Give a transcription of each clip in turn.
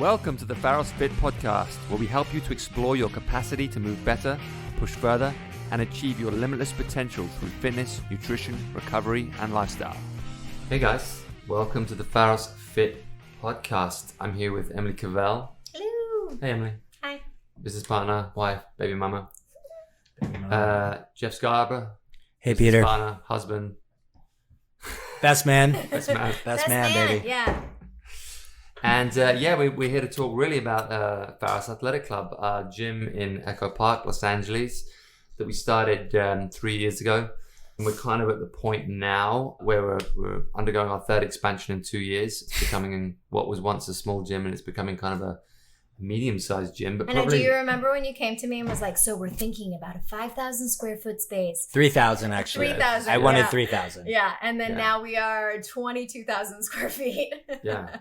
Welcome to the Pharos Fit podcast, where we help you to explore your capacity to move better, push further, and achieve your limitless potential through fitness, nutrition, recovery, and lifestyle. Hey guys, welcome to the Pharos Fit podcast. I'm here with Emylee Covell. Hello. Hey Emylee. Hi. Business partner, wife, baby mama. Jeff Scarborough. Hey business Peter. partner, husband. Best man. Best man. Best man, baby. Yeah. And we're here to talk really about Pharos Athletic Club, our gym in Echo Park, Los Angeles, that we started 3 years ago. And we're kind of at the point now where we're undergoing our third expansion in 2 years. It's becoming what was once a small gym, and it's becoming kind of a medium-sized gym. But do you remember when you came to me and was like, so we're thinking about a 5,000 square foot space? 3,000 actually. 3,000. I wanted 3,000. Yeah, and then now we are 22,000 square feet. Yeah.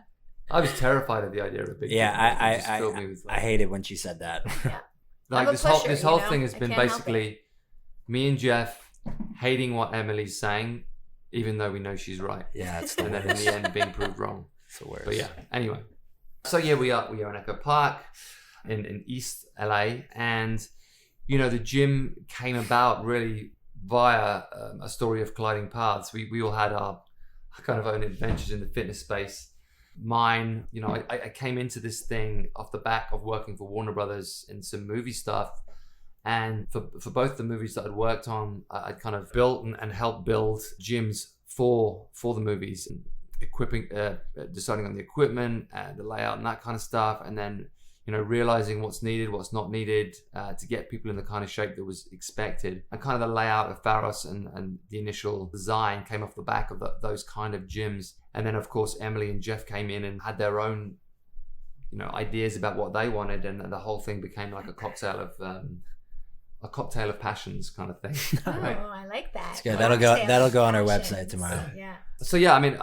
I was terrified of the idea of a big gym. I hated when she said that. Yeah. Like I'm a pusher, this whole you know? thing has I been can't help basically me and Jeff hating what Emily's saying, even though we know she's right. Yeah, it's the And then in the end being proved wrong. It's the worst. But yeah, anyway. So yeah, we are in Echo Park in East LA, and you know, the gym came about really via a story of colliding paths. We all had our kind of own adventures in the fitness space. Mine, you know, I came into this thing off the back of working for Warner Brothers in some movie stuff. And for both the movies that I'd worked on, I'd kind of built and helped build gyms for the movies, and equipping, deciding on the equipment, the layout and that kind of stuff. And then, you know, realizing what's needed, what's not needed to get people in the kind of shape that was expected. And kind of the layout of Pharos and the initial design came off the back of those kind of gyms. And then, of course, Emylee and Jeff came in and had their own, you know, ideas about what they wanted. And the whole thing became like a cocktail of passions kind of thing. Oh, Right? I like that. It's good. That'll go on our website tomorrow. Yeah. So yeah, I mean,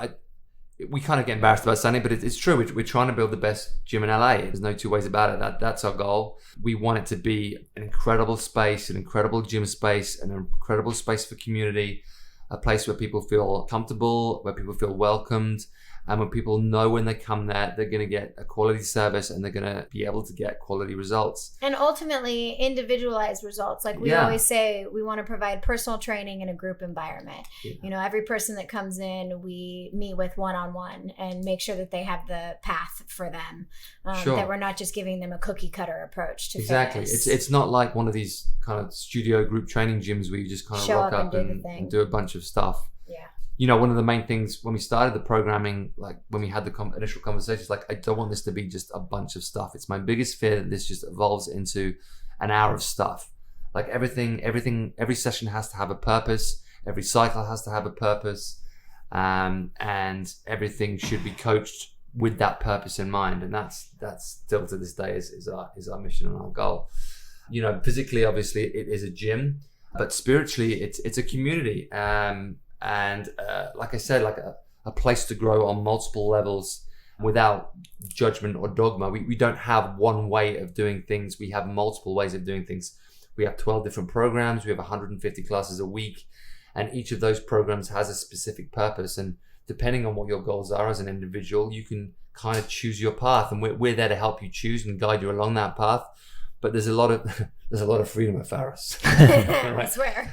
we kind of get embarrassed about saying it, but it's true. We're trying to build the best gym in LA. There's no two ways about it. That's our goal. We want it to be an incredible space, an incredible gym space, an incredible space for community, a place where people feel comfortable, where people feel welcomed, and when people know when they come there, they're going to get a quality service and they're going to be able to get quality results. And ultimately, individualized results. Like we always say, we want to provide personal training in a group environment. Yeah. You know, every person that comes in, we meet with one-on-one and make sure that they have the path for them. Sure. That we're not just giving them a cookie cutter approach to Exactly. fitness. It's not like one of these kind of studio group training gyms where you just kind of rock up and do a bunch of stuff. Yeah. You know, one of the main things when we started the programming, like when we had the initial conversations, like I don't want this to be just a bunch of stuff. It's my biggest fear that this just evolves into an hour of stuff. Like every session has to have a purpose. Every cycle has to have a purpose. And everything should be coached with that purpose in mind. And that's still to this day is our mission and our goal. You know, physically, obviously it is a gym, but spiritually it's a community. And like I said, like a place to grow on multiple levels without judgment or dogma. We don't have one way of doing things. We have multiple ways of doing things. We have 12 different programs. We have 150 classes a week. And each of those programs has a specific purpose. And depending on what your goals are as an individual, you can kind of choose your path. And we're there to help you choose and guide you along that path. But there's a lot of freedom at Pharos. Right? I swear.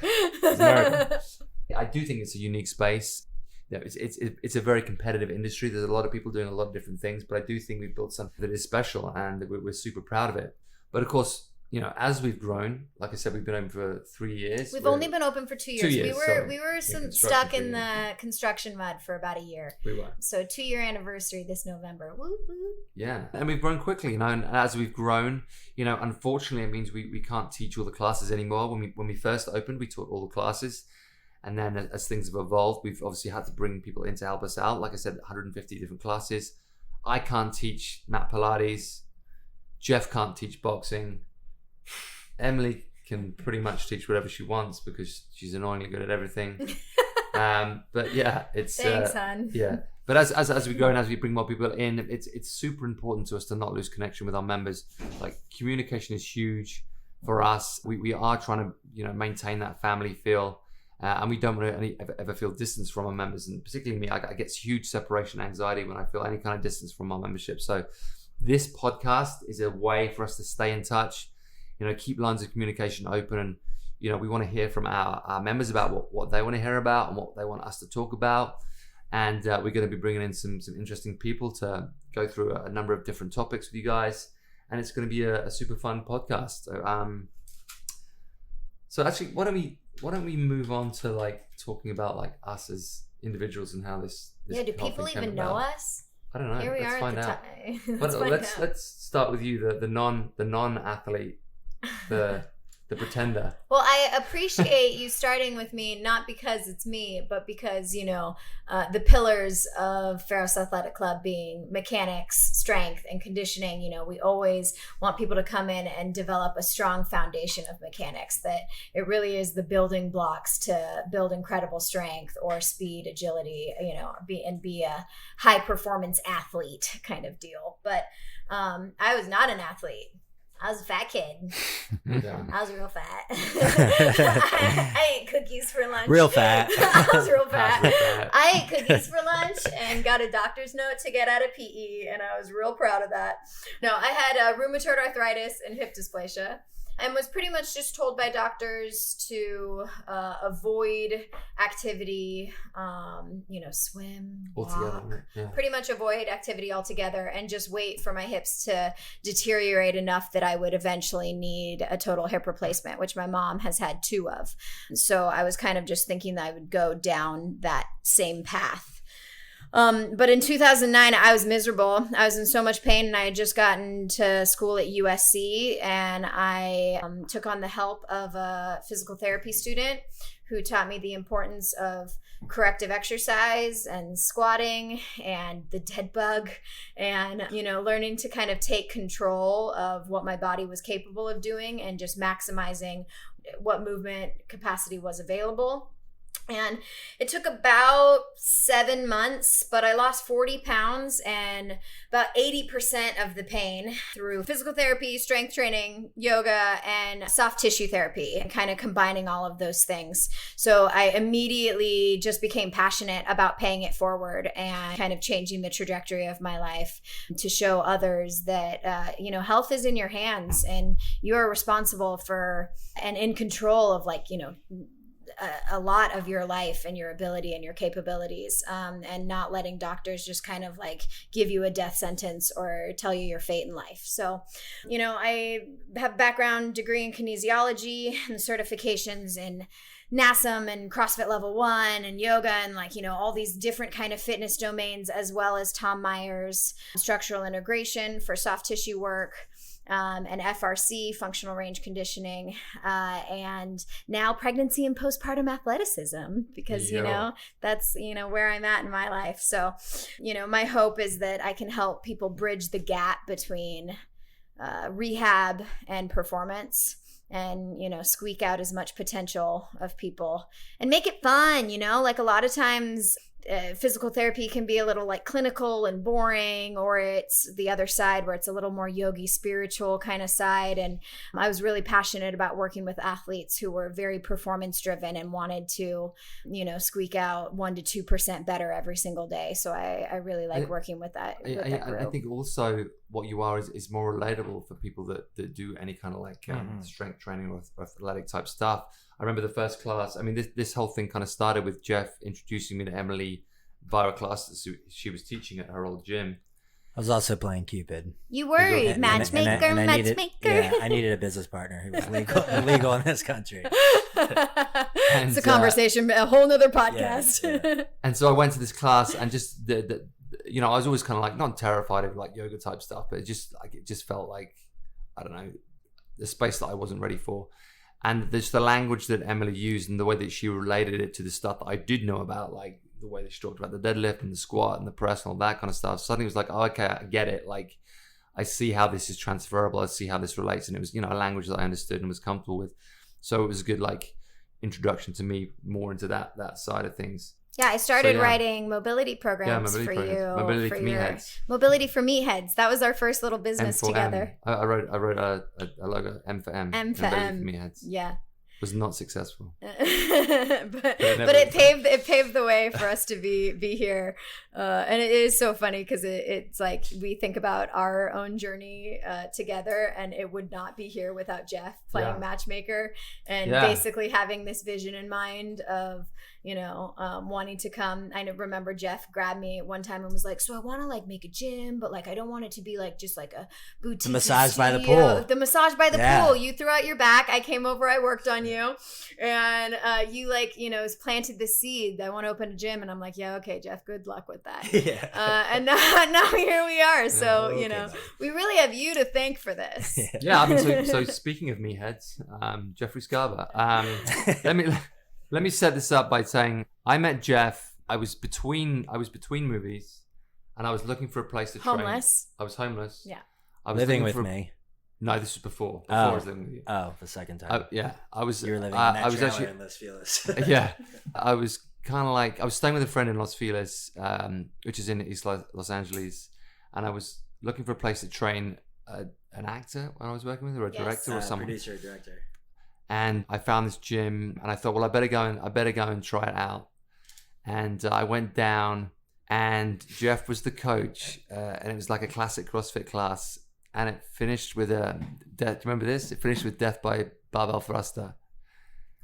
I do think it's a unique space. You know, it's a very competitive industry. There's a lot of people doing a lot of different things, but I do think we've built something that is special, and we're super proud of it. But of course, you know, as we've grown, like I said, we've been open for 3 years. We've only been open for 2 years. 2 years. We were stuck in the construction mud for about a year. We were. So 2-year anniversary this November. Woo woo. Yeah, and we've grown quickly, you know. And as we've grown, you know, unfortunately, it means we can't teach all the classes anymore. When we first opened, we taught all the classes. And then as things have evolved, we've obviously had to bring people in to help us out. Like I said, 150 different classes. I can't teach mat Pilates. Jeff can't teach boxing. Emylee can pretty much teach whatever she wants because she's annoyingly good at everything. But yeah, it's... Thanks, hon. Yeah. But as we grow and as we bring more people in, it's super important to us to not lose connection with our members. Like, communication is huge for us. We are trying to, you know, maintain that family feel. And we don't want to ever feel distance from our members. And particularly me, I get huge separation anxiety when I feel any kind of distance from our membership. So this podcast is a way for us to stay in touch, keep lines of communication open. And, we want to hear from our members about what they want to hear about and what they want us to talk about. And we're going to be bringing in some interesting people to go through a number of different topics with you guys. And it's going to be a super fun podcast. So actually, why don't we move on to like talking about like us as individuals and how this do people even know us? I don't know. Here we let's are find at the out. time. Let's start with you, the non-athlete, the pretender. Well, I appreciate you starting with me, not because it's me, but because, the pillars of Pharos Athletic Club being mechanics, strength, and conditioning. We always want people to come in and develop a strong foundation of mechanics, that it really is the building blocks to build incredible strength or speed, agility, be a high performance athlete kind of deal. But I was not an athlete. I was a fat kid. Yeah. I was real fat. I ate cookies for lunch. Real fat. I was real fat. I ate cookies for lunch and got a doctor's note to get out of PE, and I was real proud of that. No, I had rheumatoid arthritis and hip dysplasia, and was pretty much just told by doctors to avoid activity, swim, altogether. walk, pretty much avoid activity altogether, and just wait for my hips to deteriorate enough that I would eventually need a total hip replacement, which my mom has had 2 of. So I was kind of just thinking that I would go down that same path. But in 2009, I was miserable. I was in so much pain, and I had just gotten to school at USC, and I took on the help of a physical therapy student who taught me the importance of corrective exercise and squatting and the dead bug, and, learning to kind of take control of what my body was capable of doing and just maximizing what movement capacity was available. And it took about 7 months, but I lost 40 pounds and about 80% of the pain through physical therapy, strength training, yoga, and soft tissue therapy, and kind of combining all of those things. So I immediately just became passionate about paying it forward and kind of changing the trajectory of my life to show others that, health is in your hands, and you are responsible for and in control of a lot of your life and your ability and your capabilities, and not letting doctors just kind of give you a death sentence or tell you your fate in life. So, I have a background degree in kinesiology and certifications in NASM and CrossFit level 1 and yoga and all these different kind of fitness domains, as well as Tom Myers structural integration for soft tissue work. And FRC, functional range conditioning, and now pregnancy and postpartum athleticism, because, that's, where I'm at in my life. So, my hope is that I can help people bridge the gap between rehab and performance, and, squeak out as much potential of people and make it fun. A lot of times physical therapy can be a little clinical and boring, or it's the other side where it's a little more yogi spiritual kind of side. And I was really passionate about working with athletes who were very performance driven and wanted to, squeak out 1% to 2% better every single day. So I really like working with that. I think also what you are is more relatable for people that do any kind of strength training or athletic type stuff. I remember the first class. I mean, this whole thing kind of started with Jeff introducing me to Emylee via a class that she was teaching at her old gym. I was also playing Cupid. You were matchmaker. I needed a business partner who was legal in this country. It's a conversation, a whole nother podcast. Yeah. And so I went to this class, and just I was always kind of not terrified of yoga type stuff, but it just felt like, I don't know, the space that I wasn't ready for. And there's the language that Emylee used and the way that she related it to the stuff that I did know about, the way that she talked about the deadlift and the squat and the press and all that kind of stuff. Suddenly it was oh, okay, I get it. I see how this is transferable. I see how this relates. And it was, a language that I understood and was comfortable with. So it was a good, introduction to me more into that side of things. Yeah, I started writing mobility programs for you. Mobility for Meatheads. Mobility for Meatheads. That was our first little business together. I wrote a logo, M for M. M for M. Meatheads. Yeah. Was not successful. but it paved the way for us to be here. And it is so funny because it's like we think about our own journey together, and it would not be here without Jeff playing matchmaker and basically having this vision in mind of, wanting to come. I remember Jeff grabbed me one time and was like, so I want to like make a gym, but like I don't want it to be like just like a boutique. The massage studio. by the pool. The massage by the pool. You threw out your back. I came over. I worked on you, and you planted the seed. I want to open a gym, and I'm like, yeah, okay, Jeff. Good luck with that. And now here we are. So we really have you to thank for this. Yeah, I mean, so speaking of meatheads, Jeffrey Scarborough. Let me set this up by saying I met Jeff. I was between movies, and I was looking for a place to train. Homeless. I was homeless. Yeah. I was living with me. No, this was before. I was living with you. Oh, the second time. I was. You were living in that I was trailer actually in Los Feliz. Yeah, I was kind of like I was staying with a friend in Los Feliz, which is in East Los Angeles, and I was looking for a place to train an actor when I was working with, or a director, or someone. Producer or director. And I found this gym, and I thought, well, I better go and try it out. And I went down, and Jeff was the coach, and it was like a classic CrossFit class, and it finished with death. Do you remember this? It finished with death by barbell thruster,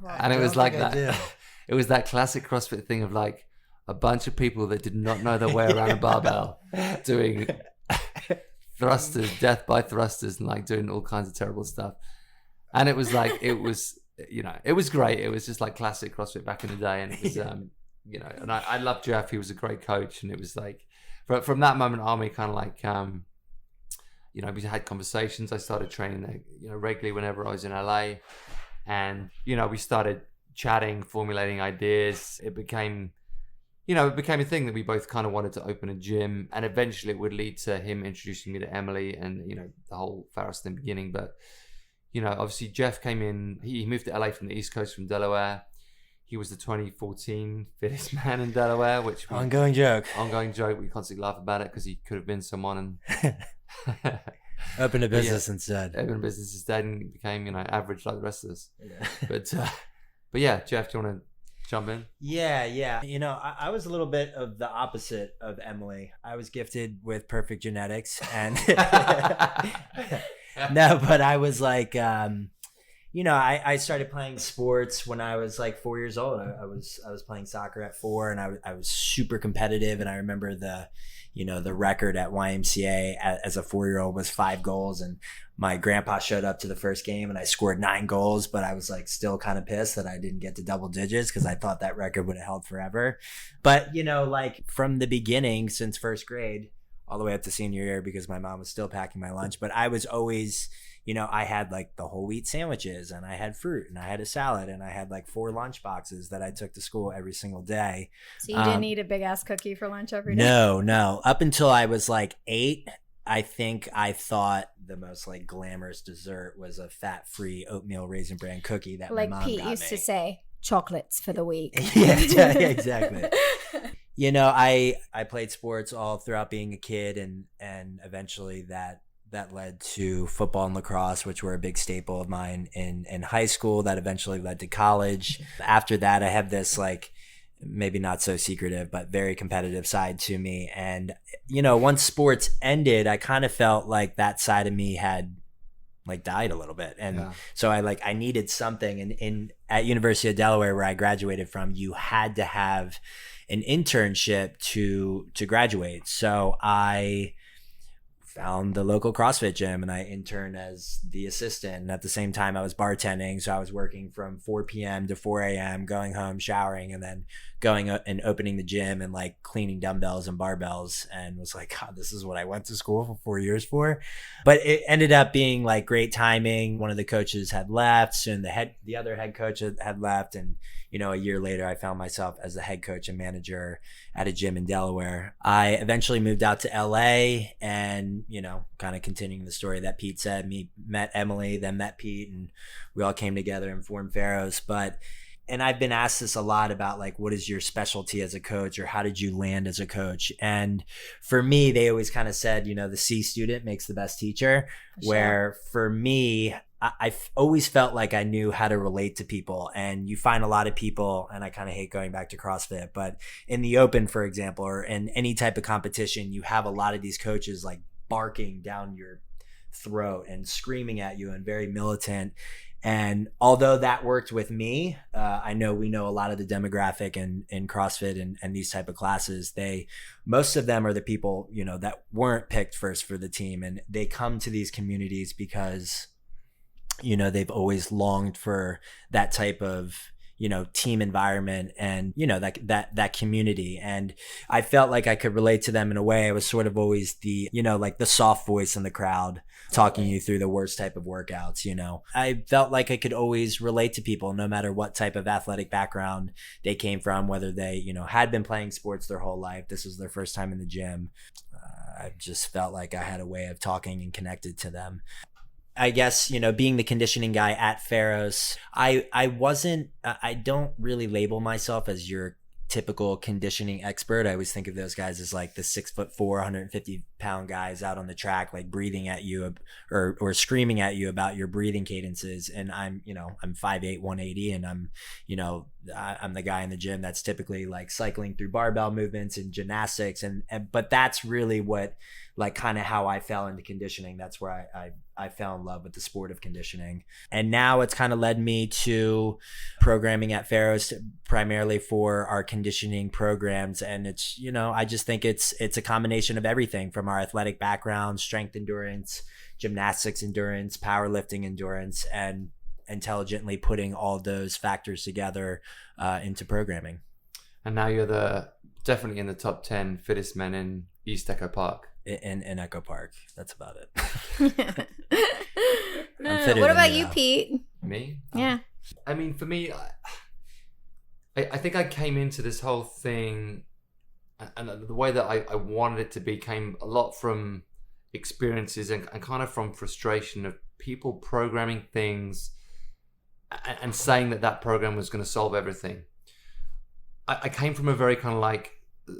and it was like that. It was that classic CrossFit thing of like a bunch of people that did not know their way around a barbell doing thrusters, death by thrusters, and like doing all kinds of terrible stuff. And it was like, it was great. It was just like classic CrossFit back in the day. And it was, and I loved Jeff. He was a great coach. And it was like, from that moment on, we kind of like, we had conversations. I started training there, regularly whenever I was in LA. And, we started chatting, formulating ideas. It became a thing that we both kind of wanted to open a gym. And eventually it would lead to him introducing me to Emylee and, the whole Pharos in the beginning. But, obviously Jeff came in, he moved to LA from the East Coast from Delaware. He was the 2014 fittest man in Delaware, which ongoing joke. We constantly laugh about it because he could have been someone and opened a business instead. Opened a business instead and became, average like the rest of us. Yeah. But yeah, Jeff, do you want to jump in? Yeah. I was a little bit of the opposite of Emylee. I was gifted with perfect genetics and no, but I was like, I started playing sports when I was like 4 years old. I was playing soccer at 4, and I was super competitive. And I remember the record at YMCA as a 4-year-old was 5 goals. And my grandpa showed up to the first game and I scored 9 goals, but I was like still kind of pissed that I didn't get to double digits because I thought that record would have held forever. But, like from the beginning, since first grade, all the way up to senior year, because my mom was still packing my lunch, but I was always, I had like the whole wheat sandwiches, and I had fruit, and I had a salad, and I had like 4 lunch boxes that I took to school every single day. So you didn't eat a big ass cookie for lunch every day? No. Up until I was like 8, I think I thought the most like glamorous dessert was a fat-free oatmeal raisin bran cookie that my mom Pete got me. used to say, chocolates for the week. Yeah, exactly. I played sports all throughout being a kid, and eventually that led to football and lacrosse, which were a big staple of mine in high school. That eventually led to college. After that, I have this like maybe not so secretive, but very competitive side to me. And, once sports ended, I kind of felt like that side of me had like died a little bit. And so I needed something. And at University of Delaware, where I graduated from, you had to have an internship to graduate. So I found the local CrossFit gym and I interned as the assistant. And at the same time I was bartending. So I was working from 4 p.m. to 4 a.m., going home, showering, and then going and opening the gym and like cleaning dumbbells and barbells, and was like, God, this is what I went to school for 4 years for. But it ended up being like great timing. One of the coaches had left, soon the other head coach had left. And, a year later I found myself as the head coach and manager at a gym in Delaware. I eventually moved out to LA and, kind of continuing the story that Pete said, met Emylee, then met Pete, and we all came together and formed Pharos. And I've been asked this a lot about like, what is your specialty as a coach, or how did you land as a coach? And for me, they always kind of said, the C student makes the best teacher, where for me, I've always felt like I knew how to relate to people. And you find a lot of people, and I kind of hate going back to CrossFit, but in the open, for example, or in any type of competition, you have a lot of these coaches like barking down your throat and screaming at you and very militant. And although that worked with me, I know we know a lot of the demographic in CrossFit and these type of classes, most of them are the people, you know, that weren't picked first for the team. And they come to these communities because, you know, they've always longed for that type of, you know, team environment and, you know, that community. And I felt like I could relate to them in a way. I was sort of always the, you know, like the soft voice in the crowd talking you through the worst type of workouts. You know, I felt like I could always relate to people no matter what type of athletic background they came from, whether they, you know, had been playing sports their whole life. This was their first time in the gym. I just felt like I had a way of talking and connected to them. I guess, you know, being the conditioning guy at Pharos, I don't really label myself as your typical conditioning expert. I always think of those guys as like the 6'4", 150-pound guys out on the track, like breathing at you or screaming at you about your breathing cadences. And I'm 5'8", 180, and I'm the guy in the gym that's typically like cycling through barbell movements and gymnastics. But that's really what, like, kind of how I fell into conditioning. That's where I fell in love with the sport of conditioning. And now it's kind of led me to programming at Pharos primarily for our conditioning programs. And it's, you know, I just think it's a combination of everything from our athletic background, strength endurance, gymnastics endurance, powerlifting endurance, and intelligently putting all those factors together into programming. And now you're definitely in the top 10 fittest men in East Echo Park. In Echo Park. That's about it. What about you, Pete? Me? Yeah. I mean, for me, I think I came into this whole thing, and the way that I wanted it to be came a lot from experiences and kind of from frustration of people programming things and saying that program was going to solve everything. I came from a very kind of like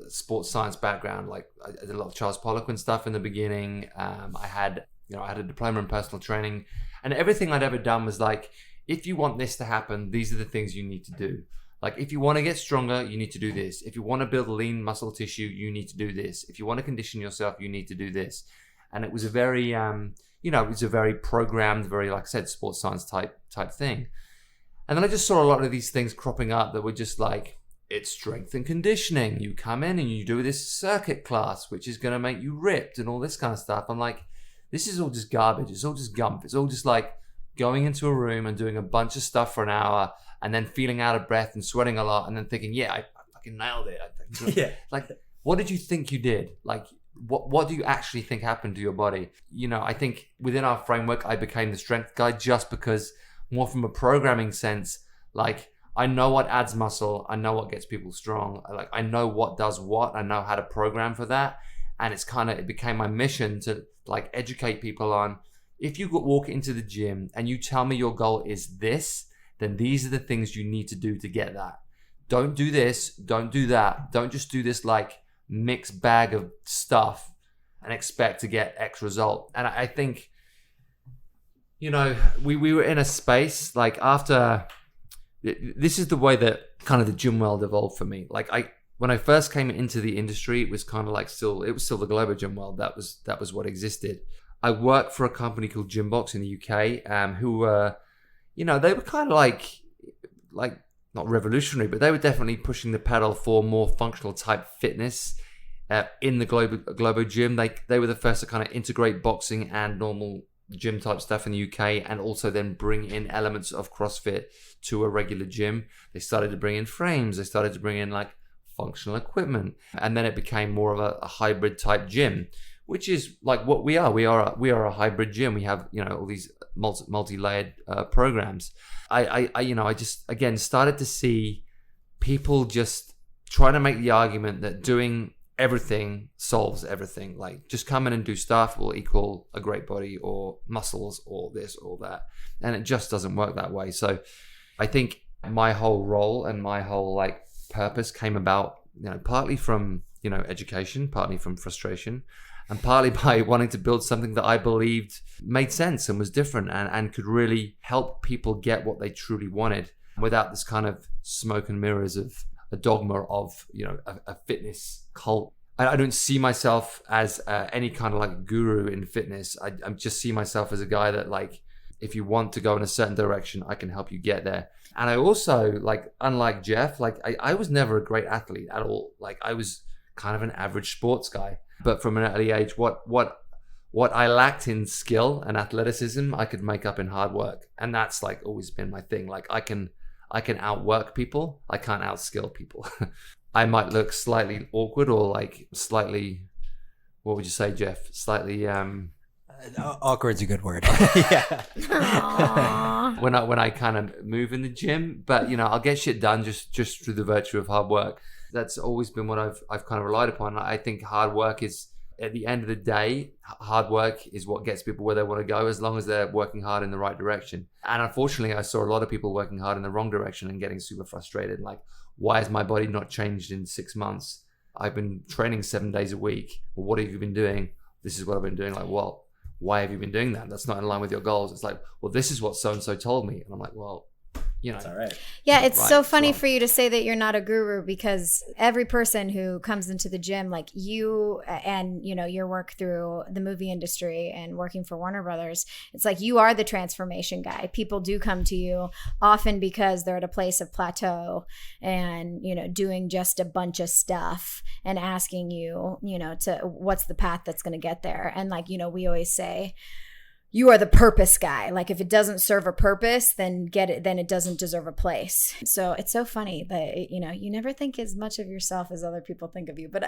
sports science background. Like I did a lot of Charles Poliquin stuff in the beginning. I had a diploma in personal training, and everything I'd ever done was like, if you want this to happen, these are the things you need to do. Like, if you want to get stronger, you need to do this. If you want to build lean muscle tissue, you need to do this. If you want to condition yourself, you need to do this. And it was a very, it was a very programmed, very, like I said, sports science type thing. And then I just saw a lot of these things cropping up that were just like, it's strength and conditioning. You come in and you do this circuit class, which is going to make you ripped and all this kind of stuff. I'm like, this is all just garbage. It's all just gump. It's all just like going into a room and doing a bunch of stuff for an hour and then feeling out of breath and sweating a lot and then thinking, yeah, I fucking nailed it. Yeah. Like, what did you think you did? Like, what do you actually think happened to your body? You know, I think within our framework, I became the strength guy just because, more from a programming sense, like, I know what adds muscle. I know what gets people strong. Like, I know what does what. I know how to program for that. And it became my mission to like educate people on, if you walk into the gym and you tell me your goal is this, then these are the things you need to do to get that. Don't do this. Don't do that. Don't just do this like mixed bag of stuff and expect to get X result. And I think, you know, we were in a space like after, this is the way that kind of the gym world evolved for me. Like when I first came into the industry, it was kind of like it was still the global gym world. That was what existed. I worked for a company called Gymbox in the UK, who were, you know, they were kind of like not revolutionary, but they were definitely pushing the pedal for more functional type fitness in the global gym. They were the first to kind of integrate boxing and normal gym type stuff in the UK, and also then bring in elements of CrossFit to a regular gym. They started to bring in frames. They started to bring in like functional equipment, and then it became more of a hybrid type gym, which is like what we are. We are a hybrid gym. We have, you know, all these multi-layered programs. I just again started to see people just trying to make the argument that doing everything solves everything. Like, just come in and do stuff will equal a great body or muscles or this or that, and it just doesn't work that way. So I think my whole role and my whole like purpose came about, you know, partly from, you know, education, partly from frustration, and partly by wanting to build something that I believed made sense and was different and could really help people get what they truly wanted without this kind of smoke and mirrors of a dogma of, you know, a fitness cult. I don't see myself as any kind of like guru in fitness. I just see myself as a guy that, like, if you want to go in a certain direction, I can help you get there. And I also, like, unlike Jeff, like I was never a great athlete at all. Like, I was kind of an average sports guy. But from an early age, what I lacked in skill and athleticism, I could make up in hard work. And that's like always been my thing. Like, I can outwork people. I can't outskill people. I might look slightly awkward or like slightly, what would you say, Jeff? Slightly awkward's a good word. Yeah. when I kind of move in the gym, but you know, I'll get shit done just through the virtue of hard work. That's always been what I've kind of relied upon. I think hard work is, at the end of the day, hard work is what gets people where they want to go, as long as they're working hard in the right direction. And unfortunately, I saw a lot of people working hard in the wrong direction and getting super frustrated. Like, why has my body not changed in 6 months? I've been training 7 days a week. Well, what have you been doing? This is what I've been doing. Like, well, why have you been doing that? That's not in line with your goals. It's like, well, this is what so-and-so told me. And I'm like, well, you know, that's all right. Yeah, it's so funny for you to say that you're not a guru, because every person who comes into the gym, like you and, you know, your work through the movie industry and working for Warner Brothers, it's like you are the transformation guy. People do come to you often because they're at a place of plateau and, you know, doing just a bunch of stuff and asking you, you know, to what's the path that's going to get there. And like, you know, we always say, you are the purpose guy. Like, if it doesn't serve a purpose, then it doesn't deserve a place. So it's so funny that, you know, you never think as much of yourself as other people think of you, but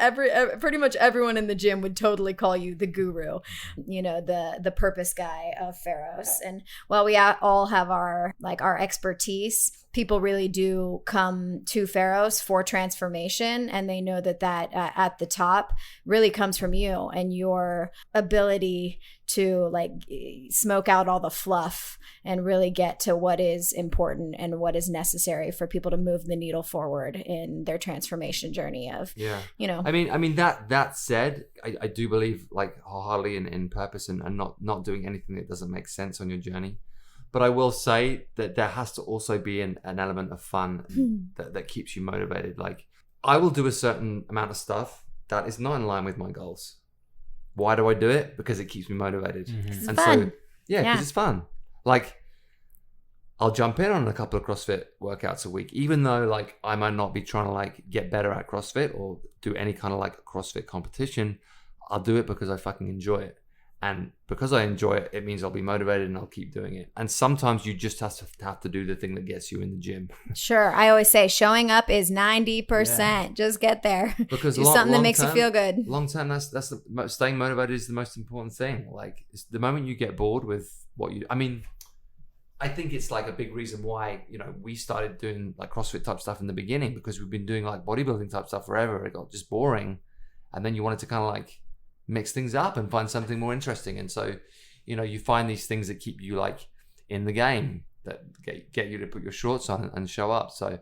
pretty much everyone in the gym would totally call you the guru, you know, the purpose guy of Pharos. And while we all have our expertise, people really do come to Pharos for transformation, and they know that at the top really comes from you and your ability to like smoke out all the fluff and really get to what is important and what is necessary for people to move the needle forward in their transformation journey of, you know. I mean that said, I do believe like wholeheartedly in purpose and not doing anything that doesn't make sense on your journey. But I will say that there has to also be an element of fun that keeps you motivated. Like, I will do a certain amount of stuff that is not in line with my goals. Why do I do it? Because it keeps me motivated. It's and fun. So, because it's fun. Like, I'll jump in on a couple of CrossFit workouts a week, even though like I might not be trying to like get better at CrossFit or do any kind of like CrossFit competition. I'll do it because I fucking enjoy it. And because I enjoy it, it means I'll be motivated and I'll keep doing it. And sometimes you just have to do the thing that gets you in the gym. Sure. I always say showing up is 90%. Yeah. Just get there. Because do something that makes you feel good. Long term, staying motivated is the most important thing. Like, it's the moment you get bored with what you, I mean, I think it's like a big reason why, you know, we started doing like CrossFit type stuff in the beginning, because we've been doing like bodybuilding type stuff forever. It got just boring. And then you wanted to kind of like mix things up and find something more interesting. And so, you know, you find these things that keep you like in the game, that get you to put your shorts on and show up. So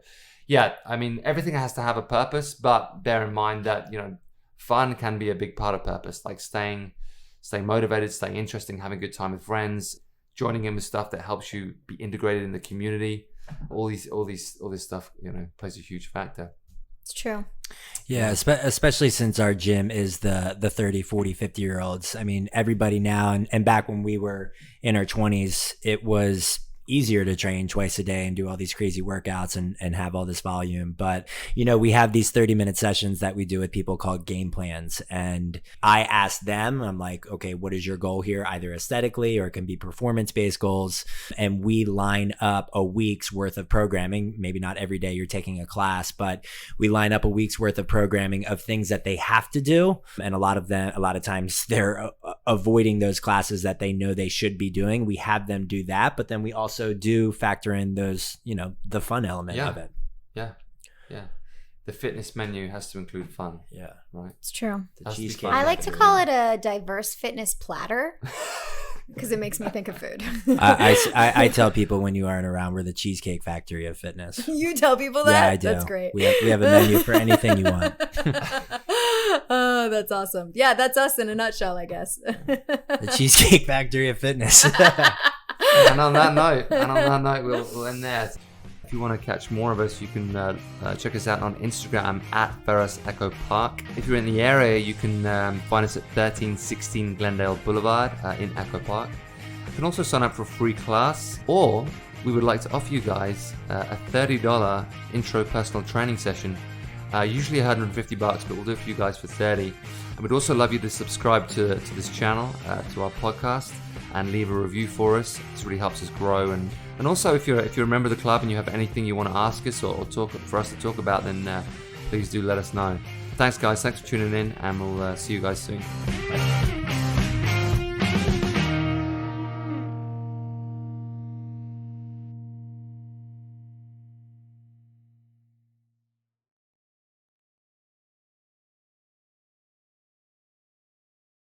yeah, I mean, everything has to have a purpose, but bear in mind that, you know, fun can be a big part of purpose, like staying motivated, staying interesting, having a good time with friends, joining in with stuff that helps you be integrated in the community. All this stuff, you know, plays a huge factor. It's true. Yeah, especially since our gym is the 30, 40, 50-year-olds. I mean, everybody now, and back when we were in our 20s, it was easier to train twice a day and do all these crazy workouts and have all this volume. But, you know, we have these 30-minute sessions that we do with people called game plans. And I ask them, I'm like, okay, what is your goal here? Either aesthetically or it can be performance-based goals. And we line up a week's worth of programming. Maybe not every day you're taking a class, but we line up a week's worth of programming of things that they have to do. And a lot of times they're avoiding those classes that they know they should be doing. We have them do that, but then we also do factor in those, you know, the fun element of it. Yeah. The fitness menu has to include fun. Yeah. Right. It's true. The cheesecake. I like to call it a diverse fitness platter. Because it makes me think of food. I tell people when you aren't around, we're the Cheesecake Factory of fitness. You tell people that? Yeah, I do. That's great. We have a menu for anything you want. Oh, that's awesome. Yeah, that's us in a nutshell, I guess. The Cheesecake Factory of fitness. And on that note, we'll end there. If you want to catch more of us, you can check us out on Instagram at Pharos Echo Park. If you're in the area, you can find us at 1316 Glendale Boulevard in Echo Park. You can also sign up for a free class, or we would like to offer you guys a $30 intro personal training session. Usually $150, but we'll do it for you guys for $30. And we'd also love you to subscribe to this channel, to our podcast, and leave a review for us. This really helps us grow. And also, if you're a member of the club and you have anything you want to ask us or talk for us to talk about, then please do let us know. Thanks, guys. Thanks for tuning in, and we'll see you guys soon. Bye.